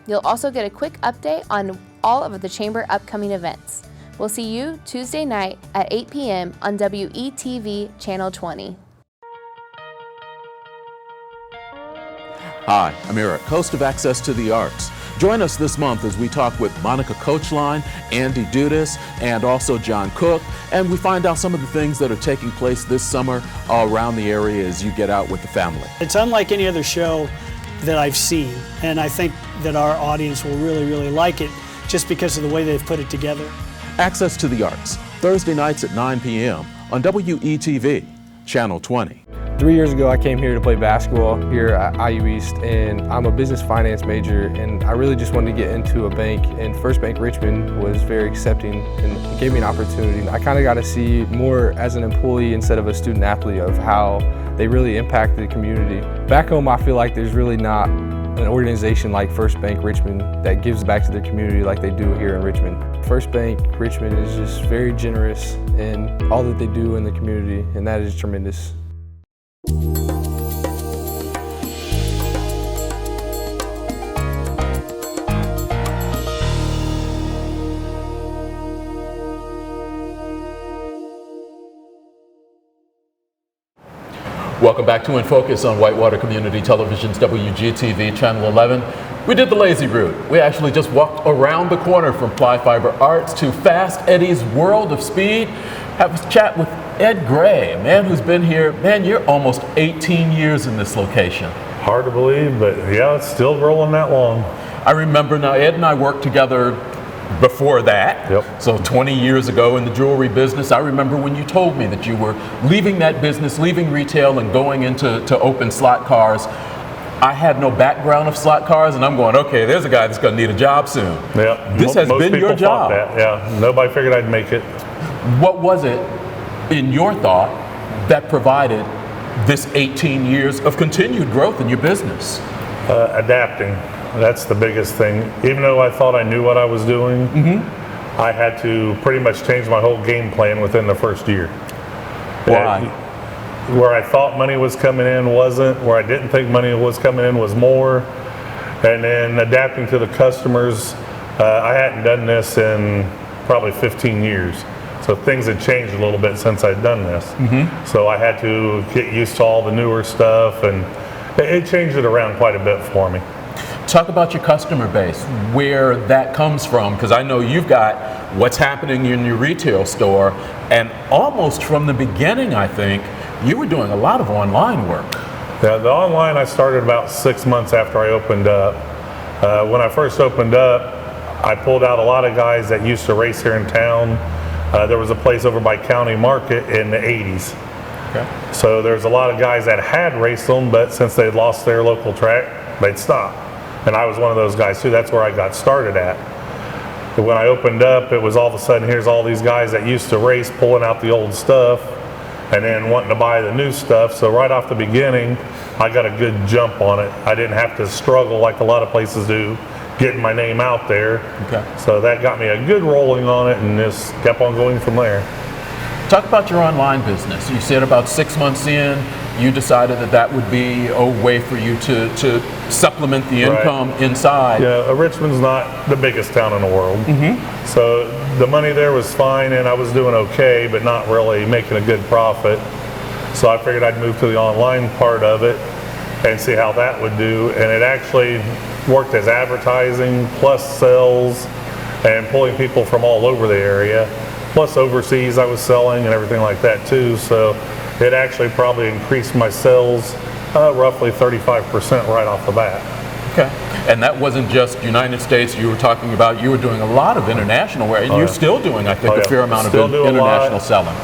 Speaker 9: You'll also get a quick update on all of the Chamber upcoming events. We'll see you Tuesday night at 8 p.m. on WETV Channel 20.
Speaker 1: Hi, I'm Eric, host of Access to the Arts. Join us this month as we talk with Monica Coachline, Andy Dudas, and also John Cook, and we find out some of the things that are taking place this summer around the area as you get out with the family.
Speaker 10: It's unlike any other show that I've seen, and I think that our audience will really, really like it just because of the way they've put it together.
Speaker 1: Access to the Arts, Thursday nights at 9 p.m. on WETV, Channel 20.
Speaker 11: 3 years ago, I came here to play basketball here at IU East, and I'm a business finance major, and I really just wanted to get into a bank, and First Bank Richmond was very accepting and gave me an opportunity. I kind of got to see more as an employee instead of a student athlete of how they really impact the community. Back home, I feel like there's really not an organization like First Bank Richmond that gives back to their community like they do here in Richmond. First Bank Richmond is just very generous in all that they do in the community, and that is tremendous.
Speaker 1: Welcome back to In Focus on Whitewater Community Television's WGTV Channel 11. We did the lazy route. We actually just walked around the corner from Ply Fiber Arts to Fast Eddie's World of Speed. Have a chat with Ed Gray, a man who's been here, man, you're almost 18 years in this location.
Speaker 12: Hard to believe, but yeah, it's still rolling that long.
Speaker 1: I remember now, Ed and I worked together before that.
Speaker 12: Yep.
Speaker 1: So 20 years ago in the jewelry business. I remember when you told me that you were leaving that business, leaving retail and going into open slot cars. I had no background of slot cars, and I'm going, okay, there's a guy that's going to need a job soon.
Speaker 12: Yeah.
Speaker 1: This has been your job.
Speaker 12: That. Yeah. Nobody figured I'd make it.
Speaker 1: What was it in your thought that provided this 18 years of continued growth in your business?
Speaker 12: Adapting. That's the biggest thing. Even though I thought I knew what I was doing, I had to pretty much change my whole game plan within the first year.
Speaker 1: Why?
Speaker 12: Where I thought money was coming in wasn't, where I didn't think money was coming in was more. And then adapting to the customers, I hadn't done this in probably 15 years. So things had changed a little bit since I'd done this. So I had to get used to all the newer stuff, and it changed it around quite a bit for me.
Speaker 1: Talk about your customer base, where that comes from, because I know you've got what's happening in your retail store, and almost from the beginning, I think, you were doing a lot of online work.
Speaker 12: Yeah, the online I started about 6 months after I opened up. When I first opened up, I pulled out a lot of guys that used to race here in town. There was a place over by County Market in the 80s. Okay. So there's a lot of guys that had raced them, but since they'd lost their local track, they'd stop. And I was one of those guys too. That's where I got started at. But when I opened up, it was all of a sudden, here's all these guys that used to race pulling out the old stuff. and then wanting to buy the new stuff. So right off the beginning, I got a good jump on it. I didn't have to struggle like a lot of places do, getting my name out there.
Speaker 1: Okay.
Speaker 12: So that got me a good rolling on it, and just kept on going from there.
Speaker 1: Talk about your online business. You said about 6 months in, you decided that that would be a way for you to supplement the income inside.
Speaker 12: Yeah, Richmond's not the biggest town in the world. So the money there was fine, and I was doing okay, but not really making a good profit. So I figured I'd move to the online part of it and see how that would do. And it actually worked as advertising plus sales and pulling people from all over the area. Plus overseas I was selling and everything like that too. So it actually probably increased my sales roughly 35% right off the bat.
Speaker 1: Okay. And that wasn't just United States you were talking about. You were doing a lot of international work, and you're still doing, I think, a fair amount of international selling.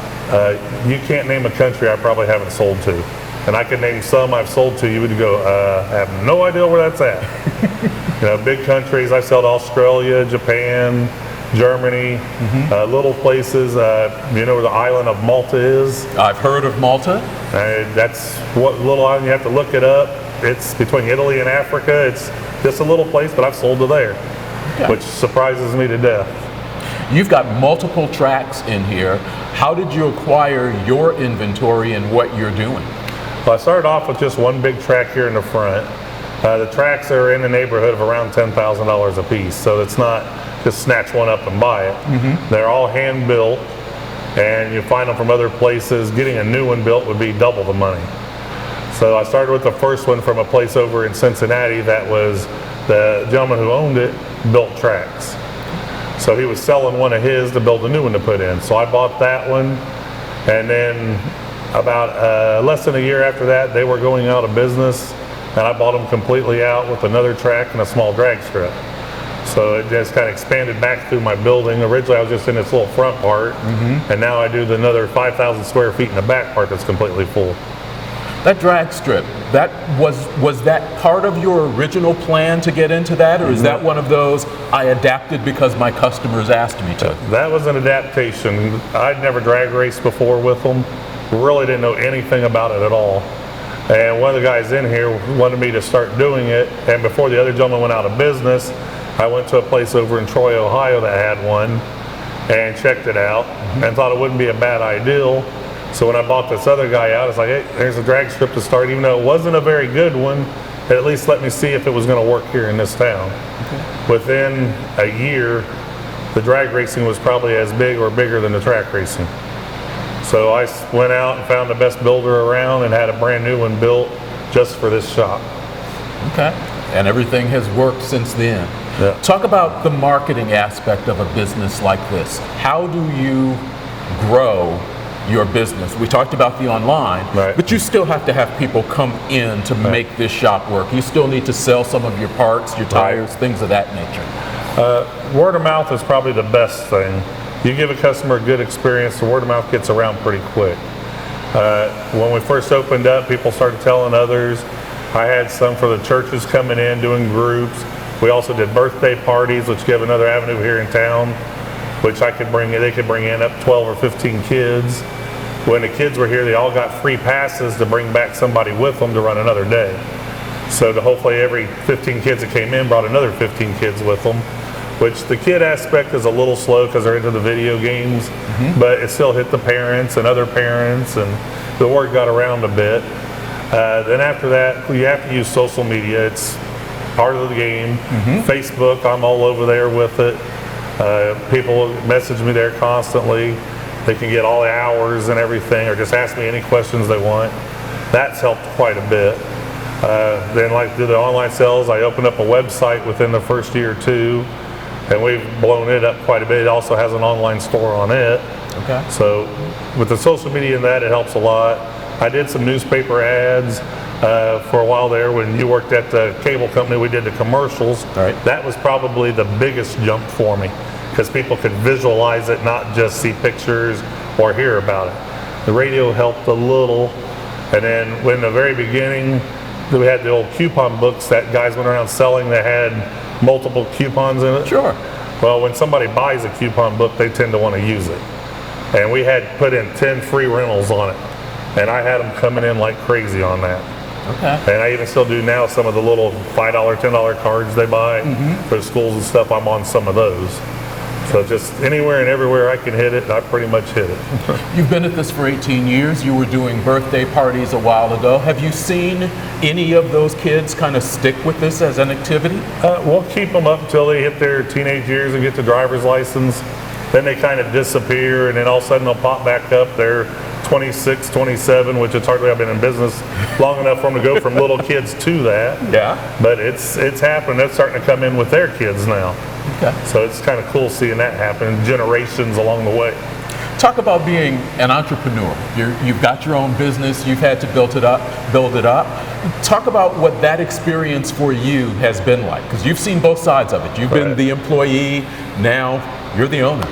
Speaker 12: You can't name a country I probably haven't sold to. And I could name some I've sold to, you would go, I have no idea where that's at. You know, big countries, I sell to Australia, Japan, Germany, little places. You know where the island of Malta is?
Speaker 1: I've heard of Malta.
Speaker 12: That's what little island, you have to look it up. It's between Italy and Africa. It's just a little place, but I've sold to there, which surprises me to death.
Speaker 1: You've got multiple tracks in here. How did you acquire your inventory and what you're doing?
Speaker 12: Well, I started off with just one big track here in the front. The tracks are in the neighborhood of around $10,000 a piece, so it's not just snatch one up and buy it. They're all hand built, and you find them from other places. Getting a new one built would be double the money. So I started with the first one from a place over in Cincinnati that was the gentleman who owned it built tracks. So he was selling one of his to build a new one to put in. So I bought that one, and then about less than a year after that, they were going out of business, and I bought them completely out with another track and a small drag strip. So it just kind of expanded back through my building. Originally I was just in this little front part, and now I do another 5,000 square feet in the back part that's completely full.
Speaker 1: That drag strip, that was that part of your original plan to get into that, or is that one of those I adapted because my customers asked me to?
Speaker 12: That was an adaptation. I'd never drag raced before with them. Really didn't know anything about it at all. And one of the guys in here wanted me to start doing it, and before the other gentleman went out of business, I went to a place over in Troy, Ohio that had one and checked it out and thought it wouldn't be a bad idea. So when I bought this other guy out, it's like, hey, there's a drag strip to start. Even though it wasn't a very good one, it at least let me see if it was going to work here in this town. Within a year, the drag racing was probably as big or bigger than the track racing. So I went out and found the best builder around and had a brand new one built just for this shop.
Speaker 1: Okay. And everything has worked since then.
Speaker 12: Yeah.
Speaker 1: Talk about the marketing aspect of a business like this. How do you grow your business? We talked about the online, but you still have to have people come in to make this shop work. You still need to sell some of your parts, your tires, things of that nature.
Speaker 12: Word of mouth is probably the best thing. You give a customer a good experience, the word of mouth gets around pretty quick. When we first opened up, people started telling others. I had some for the churches coming in, doing groups. We also did birthday parties, which give another avenue here in town, which I could bring in. They could bring in up 12 or 15 kids. When the kids were here, they all got free passes to bring back somebody with them to run another day. So to hopefully every 15 kids that came in brought another 15 kids with them, which the kid aspect is a little slow because they're into the video games, but it still hit the parents and other parents, and the word got around a bit. Then after that, you have to use social media. It's part of the game. Facebook, I'm all over there with it. People message me there constantly. They can get all the hours and everything, or just ask me any questions they want. That's helped quite a bit. Then like do the online sales, I opened up a website within the first year or two, and we've blown it up quite a bit. It also has an online store on it.
Speaker 1: Okay.
Speaker 12: So with the social media and that, it helps a lot. I did some newspaper ads for a while there. When you worked at the cable company, we did the commercials. That was probably the biggest jump for me, because people could visualize it, not just see pictures or hear about it. The radio helped a little, and then when the very beginning, we had the old coupon books that guys went around selling that had multiple coupons in it.
Speaker 1: Sure.
Speaker 12: Well, when somebody buys a coupon book, they tend to want to use it. And we had put in 10 free rentals on it. and I had them coming in like crazy on that.
Speaker 1: Okay.
Speaker 12: And I even still do now. Some of the little $5, $10 cards they buy for the schools and stuff, I'm on some of those. So just anywhere and everywhere I can hit it, I pretty much hit it.
Speaker 1: You've been at this for 18 years. You were doing birthday parties a while ago. Have you seen any of those kids kind of stick with this as an activity?
Speaker 12: We'll keep them up until they hit their teenage years and get the driver's license. Then they kind of disappear, and then all of a sudden they'll pop back up. They're 26, 27, which it's hardly, I've been in business long enough for them to go from little kids to that.
Speaker 1: Yeah.
Speaker 12: But it's happening. That's starting to come in with their kids now.
Speaker 1: Okay.
Speaker 12: So it's kind of cool seeing that happen, generations along the way.
Speaker 1: Talk about being an entrepreneur. You've got your own business. You've had to build it up. Talk about what that experience for you has been like, because you've seen both sides of it. You've been the employee. Now you're the owner.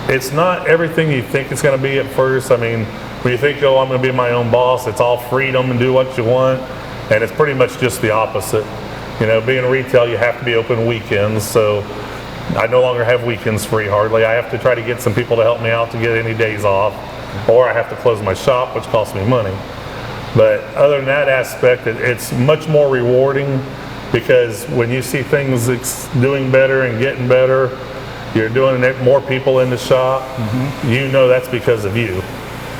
Speaker 12: It's not everything you think it's going to be at first. I mean, when you think, oh, I'm going to be my own boss, it's all freedom and do what you want, and it's pretty much just the opposite. You know, being retail, you have to be open weekends, so I no longer have weekends free hardly. I have to try to get some people to help me out to get any days off, or I have to close my shop, which costs me money. But other than that aspect, it's much more rewarding, because when you see things doing better and getting better, you're doing it, more people in the shop, you know that's because of you.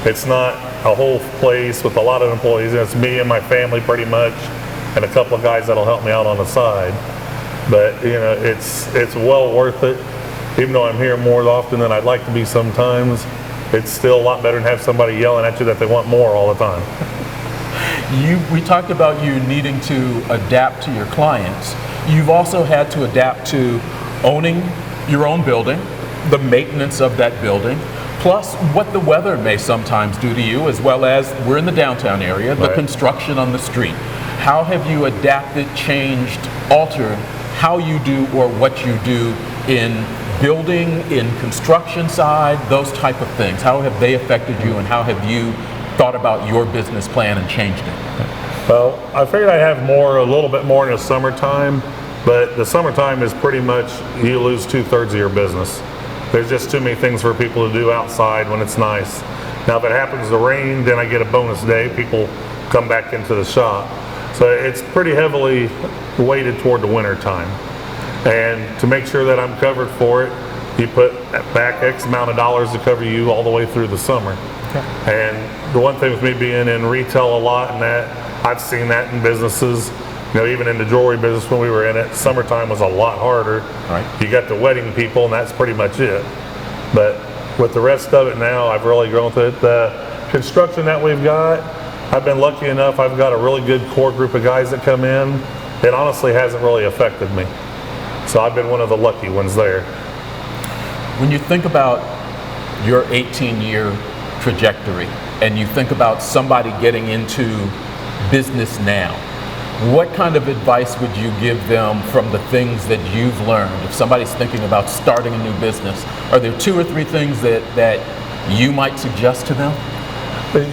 Speaker 12: It's not a whole place with a lot of employees. It's me and my family pretty much, and a couple of guys that'll help me out on the side. But you know, it's well worth it. Even though I'm here more often than I'd like to be sometimes, it's still a lot better than have somebody yelling at you that they want more all the time.
Speaker 1: We talked about you needing to adapt to your clients. You've also had to adapt to owning your own building, the maintenance of that building, plus what the weather may sometimes do to you, as well as, we're in the downtown area, the construction on the street. How have you adapted, changed, altered how you do or what you do in building, in construction side, those type of things? How have they affected you, and how have you thought about your business plan and changed it?
Speaker 12: Well, I figured I'd have a little bit more in the summertime, but the summertime is pretty much, you lose 2/3 of your business. There's just too many things for people to do outside when it's nice. Now, if it happens to rain, then I get a bonus day. People come back into the shop. So it's pretty heavily weighted toward the winter time. And to make sure that I'm covered for it, you put back X amount of dollars to cover you all the way through the summer. Okay. And the one thing with me being in retail a lot, and that I've seen that in businesses, you know, even in the jewelry business when we were in it, summertime was a lot harder.
Speaker 1: Right.
Speaker 12: You got the wedding people, and that's pretty much it. But with the rest of it now, I've really grown with it. The construction that we've got, I've been lucky enough, I've got a really good core group of guys that come in. It honestly hasn't really affected me. So I've been one of the lucky ones there.
Speaker 1: When you think about your 18-year trajectory, and you think about somebody getting into business now, what kind of advice would you give them from the things that you've learned? If somebody's thinking about starting a new business, are there 2 or 3 things that you might suggest to them?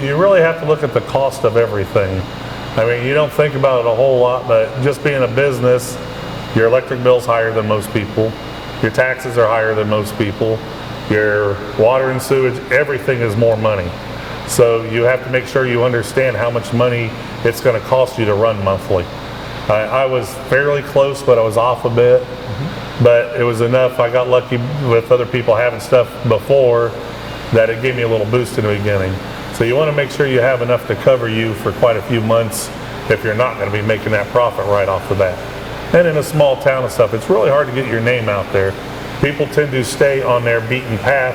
Speaker 12: You really have to look at the cost of everything. I mean, you don't think about it a whole lot, but just being a business, your electric bill's higher than most people. Your taxes are higher than most people. Your water and sewage, everything is more money. So you have to make sure you understand how much money it's going to cost you to run monthly. I was fairly close, but I was off a bit. But it was enough. I got lucky with other people having stuff before that it gave me a little boost in the beginning. So you want to make sure you have enough to cover you for quite a few months if you're not going to be making that profit right off the bat. And in a small town and stuff, it's really hard to get your name out there. People tend to stay on their beaten path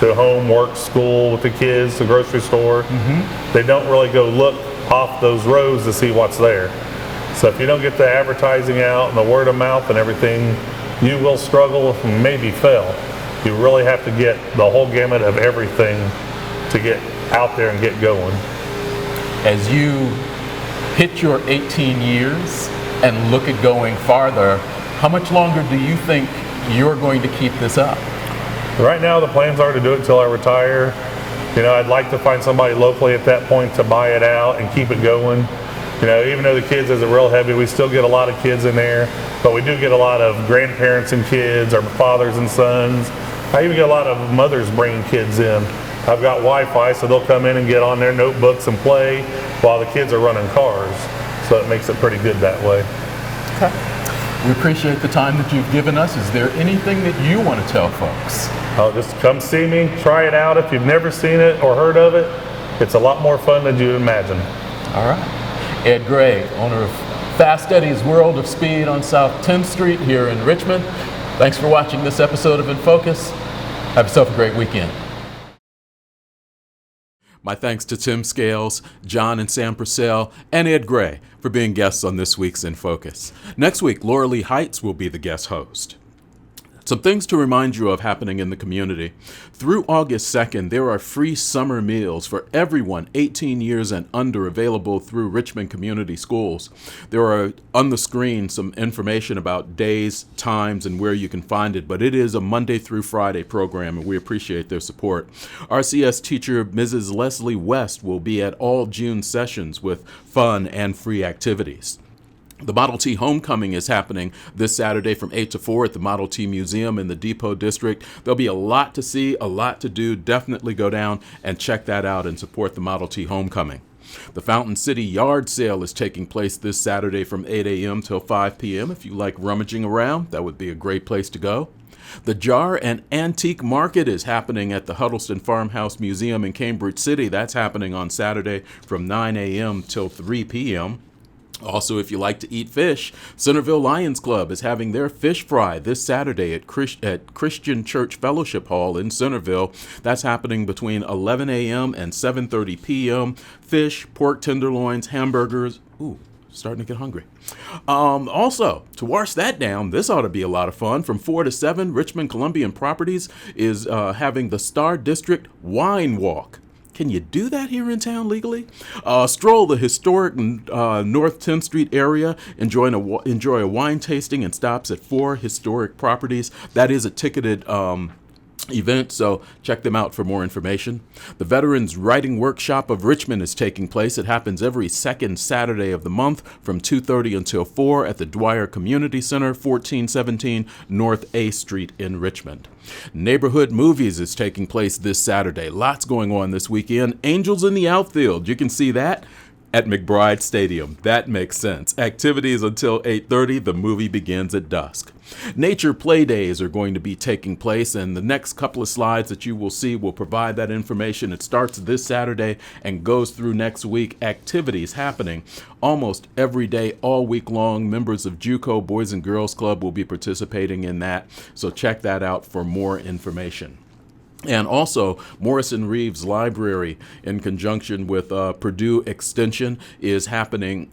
Speaker 12: to home, work, school, with the kids, the grocery store. They don't really go look off those roads to see what's there. So if you don't get the advertising out and the word of mouth and everything, you will struggle and maybe fail. You really have to get the whole gamut of everything to get out there and get going.
Speaker 1: As you hit your 18 years and look at going farther, how much longer do you think you're going to keep this up?
Speaker 12: Right now the plans are to do it until I retire. You know, I'd like to find somebody locally at that point to buy it out and keep it going. You know, even though the kids isn't real heavy, we still get a lot of kids in there, but we do get a lot of grandparents and kids, or fathers and sons. I even get a lot of mothers bringing kids in. I've got Wi-Fi, so they'll come in and get on their notebooks and play while the kids are running cars. So it makes it pretty good that way.
Speaker 1: Okay. We appreciate the time that you've given us. Is there anything that you want to tell folks?
Speaker 12: Just come see me, try it out. If you've never seen it or heard of it, it's a lot more fun than you'd imagine.
Speaker 1: All right. Ed Gray, owner of Fast Eddie's World of Speed on South 10th Street here in Richmond. Thanks for watching this episode of In Focus. Have yourself a great weekend. My thanks to Tim Scales, John and Sam Purcell, and Ed Gray for being guests on this week's In Focus. Next week, Laura Lee Heights will be the guest host. Some things to remind you of happening in the community. Through August 2nd, there are free summer meals for everyone 18 years and under available through Richmond Community Schools. There are on the screen some information about days, times, and where you can find it, but it is a Monday through Friday program, and we appreciate their support. RCS teacher Mrs. Leslie West will be at all June sessions with fun and free activities. The Model T Homecoming is happening this Saturday from 8 to 4 at the Model T Museum in the Depot District. There'll be a lot to see, a lot to do. Definitely go down and check that out and support the Model T Homecoming. The Fountain City Yard Sale is taking place this Saturday from 8 a.m. till 5 p.m. If you like rummaging around, that would be a great place to go. The Jar and Antique Market is happening at the Huddleston Farmhouse Museum in Cambridge City. That's happening on Saturday from 9 a.m. till 3 p.m. Also, if you like to eat fish, Centerville Lions Club is having their fish fry this Saturday at Christian Church Fellowship Hall in Centerville. That's happening between 11 a.m. and 7:30 p.m. Fish, pork tenderloins, hamburgers. Ooh, starting to get hungry. Also, to wash that down, this ought to be a lot of fun. From 4 to 7, Richmond Columbian Properties is having the Star District Wine Walk. Can you do that here in town legally? Stroll the historic North 10th Street area, enjoy a wine tasting and stops at 4 historic properties. That is a ticketed event, so check them out for more information. The Veterans Writing Workshop of Richmond is taking place. It happens every second Saturday of the month from 2:30 until 4 at the Dwyer Community Center, 1417 North A Street in Richmond. Neighborhood Movies is taking place this Saturday. Lots going on this weekend. Angels in the Outfield. You can see that at McBride Stadium. That makes sense. Activities until 8:30. The movie begins at dusk. Nature Play Days are going to be taking place, and the next couple of slides that you will see will provide that information. It starts this Saturday and goes through next week. Activities happening almost every day, all week long. Members of JUCO Boys and Girls Club will be participating in that, so check that out for more information. And also, Morrison Reeves Library, in conjunction with Purdue Extension, is having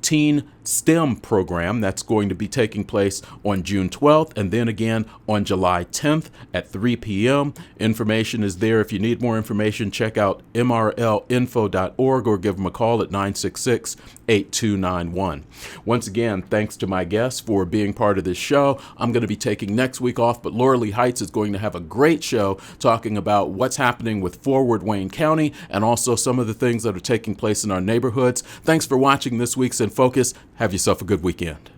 Speaker 1: Teen STEM program that's going to be taking place on June 12th and then again on July 10th at 3 p.m. Information is there. If you need more information, check out mrlinfo.org or give them a call at 966-8291. Once again, thanks to my guests for being part of this show. I'm going to be taking next week off, but Laura Lee Heights is going to have a great show talking about what's happening with Forward Wayne County and also some of the things that are taking place in our neighborhoods. Thanks for watching this week's In Focus. Have yourself a good weekend.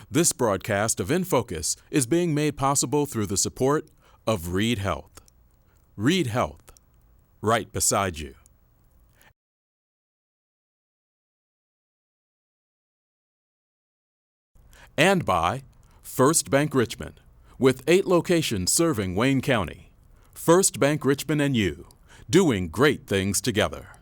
Speaker 1: This broadcast of In Focus is being made possible through the support of Reed Health. Reed Health, right beside you. And by First Bank Richmond, with 8 locations serving Wayne County. First Bank Richmond and you, doing great things together.